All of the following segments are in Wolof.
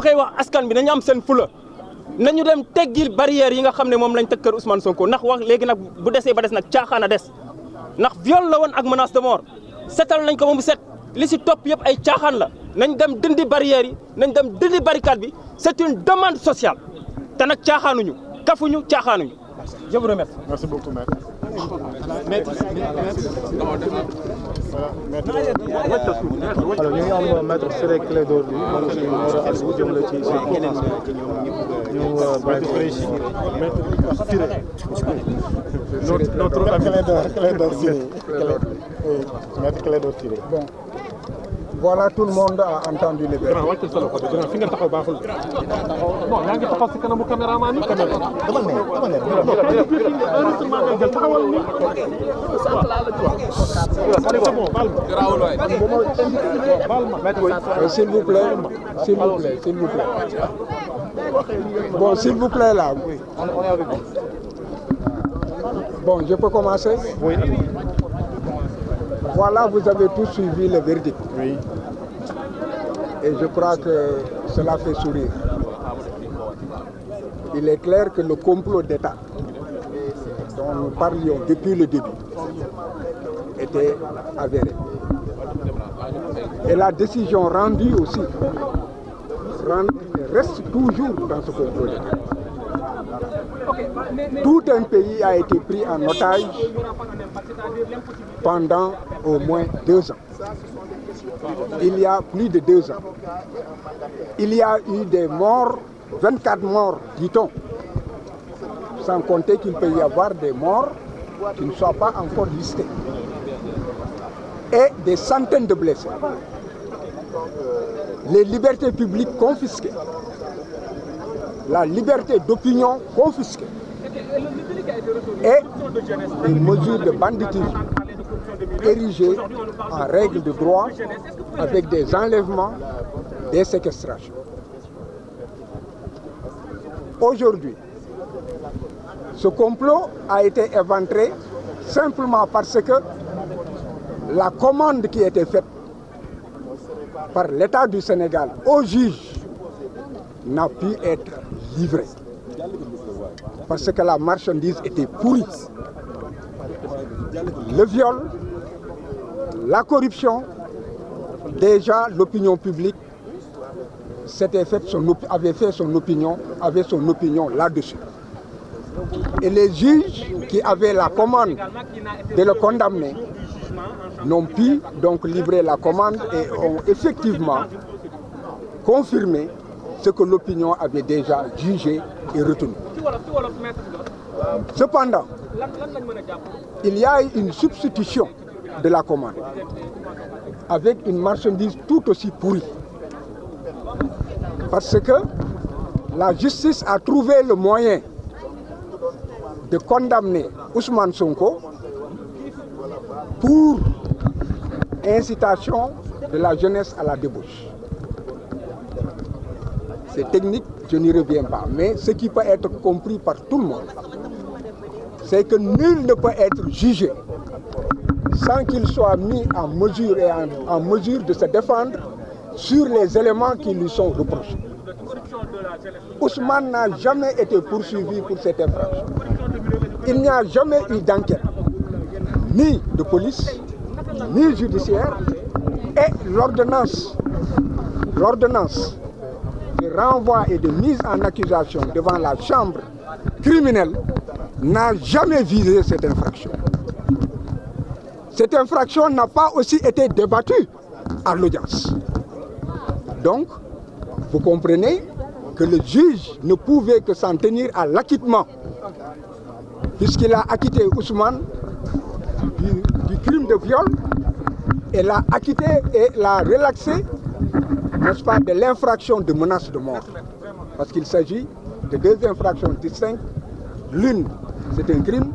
koy wax askan bi nañu am seen fula nañu dem teggil barrière yi nga xam ne moom lañ teg kër Ousmane Sonko ndax wax léegi nag bu desee ba des nag caaxaan a des ndax viol la woon ak menace de mort setal nañ ko ba mu set li si topp yëpp ay caaxaan la nañ dem dindi barrière yi nañ dem dindi barricade bi c'est une demande sociale te nag caaxaanuñu kafuñu caaxaanuñu. Je vous remercie. Merci beaucoup, maître. Alors ñu ngi am maître Ciré Clédor Ly moom aussi moo war a addu jëm la ci ñu maître Ciré. Notre ami Clédor Ciré. Maître Clédor Ciré. Bon, voilà, tout le monde a entendu les verbes. Fi nga taxaw baaxul. Non, yaa ngi taxaw si kanamu caméraman ni caméra. S'il vous plaît, s'il vous plaît, s'il vous plaît. Bon, s'il vous plaît là. Bon, je peux commencer? Oui. Voilà, vous avez tous suivi le verdict. Oui. Et je crois que cela fait sourire. Il est clair que le complot d'État dont nous parlions depuis le début était avéré. Et la décision rendue aussi reste toujours dans ce complot d'État. Tout un pays a été pris en otage pendant au moins 2 ans. Il y a plus de 2 ans. Il y a eu des morts, 24 morts, dit-on. Sans compter qu'il peut y avoir des morts qui ne soient pas encore listés. Et des centaines de blessés. Les libertés publiques confisquées. La liberté d'opinion confisquée. Et des mesures de banditisme érigées en règle de droit avec des enlèvements, des séquestrations. Aujourd'hui, ce complot a été éventré simplement parce que la commande qui était faite par l'État du Sénégal au juge n'a pu être livrée. Parce que la marchandise était pourrie. Le viol, la corruption, déjà l'opinion publique avait son opinion là-dessus. Et les juges qui avaient la commande de le condamner n'ont pu donc livrer la commande et ont effectivement confirmé ce que l'opinion avait déjà jugé et retenu. Cependant, il y a une substitution de la commande avec une marchandise tout aussi pourrie. Parce que la justice a trouvé le moyen de condamner Ousmane Sonko pour incitation de la jeunesse à la débauche. C'est technique, je n'y reviens pas. Mais ce qui peut être compris par tout le monde, c'est que nul ne peut être jugé sans qu'il soit mis en mesure et en mesure de se défendre sur les éléments qui lui sont reprochés. Ousmane n'a jamais été poursuivi pour cette infraction. Il n'y a jamais eu d'enquête, ni de police, ni judiciaire, et l'ordonnance de renvoi et de mise en accusation devant la chambre criminelle n'a jamais visé cette infraction. Cette infraction n'a pas aussi été débattue à l'audience. Donc, vous comprenez que le juge ne pouvait que s'en tenir à l'acquittement, puisqu'il a acquitté Ousmane du crime de viol, et l'a acquitté et l'a relaxé, n'est-ce pas, de l'infraction de menace de mort. Parce qu'il s'agit de 2 infractions distinctes. L'une, c'est un crime,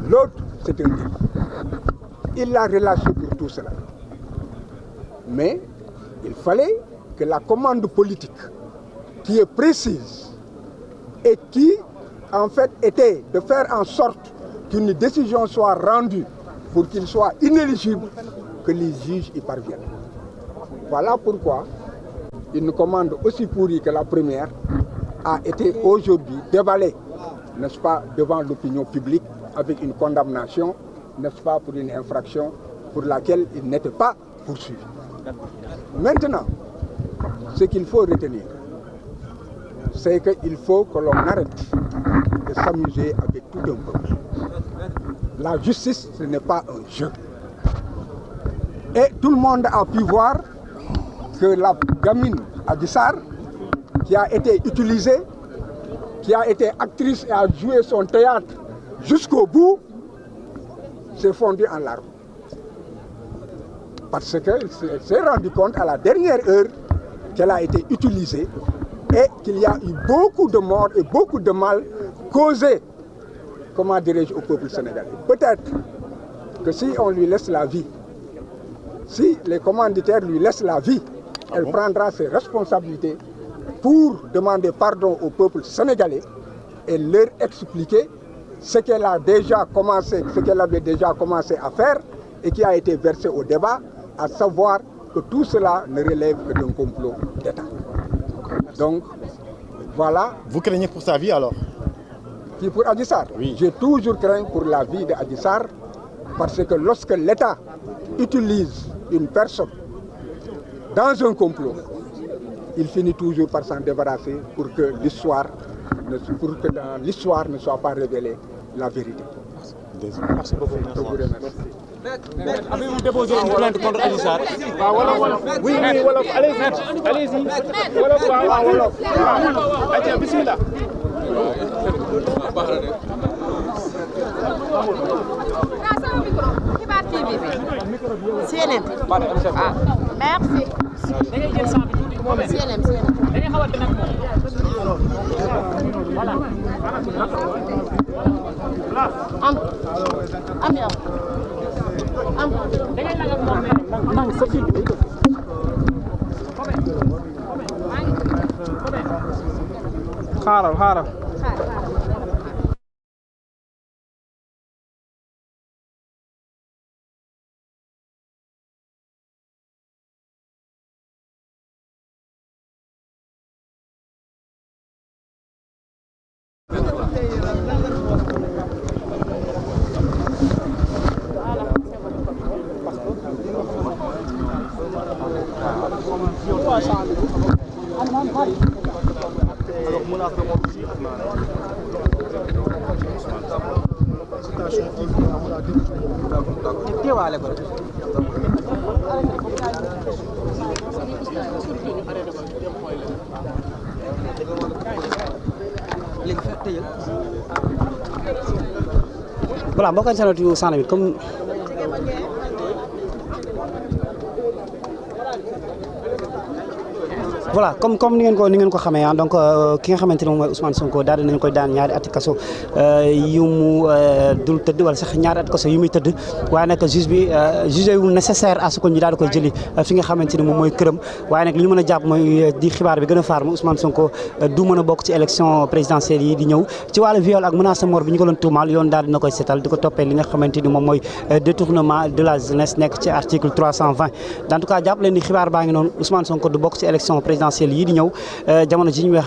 l'autre, c'est un délit. Il l'a relâché pour tout cela. Mais il fallait que la commande politique, qui est précise et qui, en fait, était de faire en sorte qu'une décision soit rendue pour qu'il soit inéligible, que les juges y parviennent. Voilà pourquoi une commande aussi pourrie que la première a été aujourd'hui déballée, n'est-ce pas, devant l'opinion publique avec une condamnation, n'est-ce pas, pour une infraction pour laquelle il n'était pas poursuivi. Maintenant, ce qu'il faut retenir, c'est qu'il faut que l'on arrête de s'amuser avec tout un peuple. La justice, ce n'est pas un jeu. Et tout le monde a pu voir que la gamine Adji Sarr, qui a été utilisée, qui a été actrice et a joué son théâtre jusqu'au bout, s'est fondue en larmes. Parce qu'elle s'est rendue compte à la dernière heure qu'elle a été utilisée et qu'il y a eu beaucoup de morts et beaucoup de mal causés, comment dirais-je, au peuple sénégalais. Peut-être que si on lui laisse la vie, si les commanditaires lui laissent la vie, elle prendra ses responsabilités pour demander pardon au peuple sénégalais et leur expliquer ce qu'elle a déjà commencé, ce qu'elle avait déjà commencé à faire et qui a été versé au débat, à savoir que tout cela ne relève que d'un complot d'État. Donc, voilà. Vous craignez pour sa vie alors? Qui pour Adji Sarr? Oui. J'ai toujours craint pour la vie d'Adji Sarr parce que lorsque l'État utilise une personne dans un complot, il finit toujours par s'en débarrasser pour que l'histoire ne soit pas révélée la vérité. Merci beaucoup. Je vous remercie. Avez-vous déposé une plainte contre Adji Sarr? Oui, wolof, allez-y, allez-y. Wolof, waaw, wolof. Aja, bismillah. Xibaar TV CNN. Ah, merci. CNN. Xaaral. Voilà, mbokk internet yu Sans Limites comme voilà comme ni ngeen ko xamee ah donc ki nga xamante ne moom mooy Ousmane Sonko daal dinañ koy daan ñaari ati kaso yu mu dul tëdd wala sax ñaari ati kaso yu muy tëdd waaye nag juge bi jugé wu nécessaire à ce que ñu daal di koy jëli fi nga xamante ni moom mooy këram waaye nag li ñu mën a jàpp mooy di xibaar bi gën a faar ma Ousmane Sonko du mën a bokk ci élection présidentielle yi di ñëw ci wàllu viol ak menace de mort bi ñu ko doon tuumaal yoon daal dina koy seetal di ko toppee li nga xamante ni moom mooy détournement de la jeunesse nekk ci article 320 en tout cas jàpp leen ni xibaar baa ngi noonu Ousmane Sonko du bokk ci élection présidentielle yi di ñëw jamono ji ñu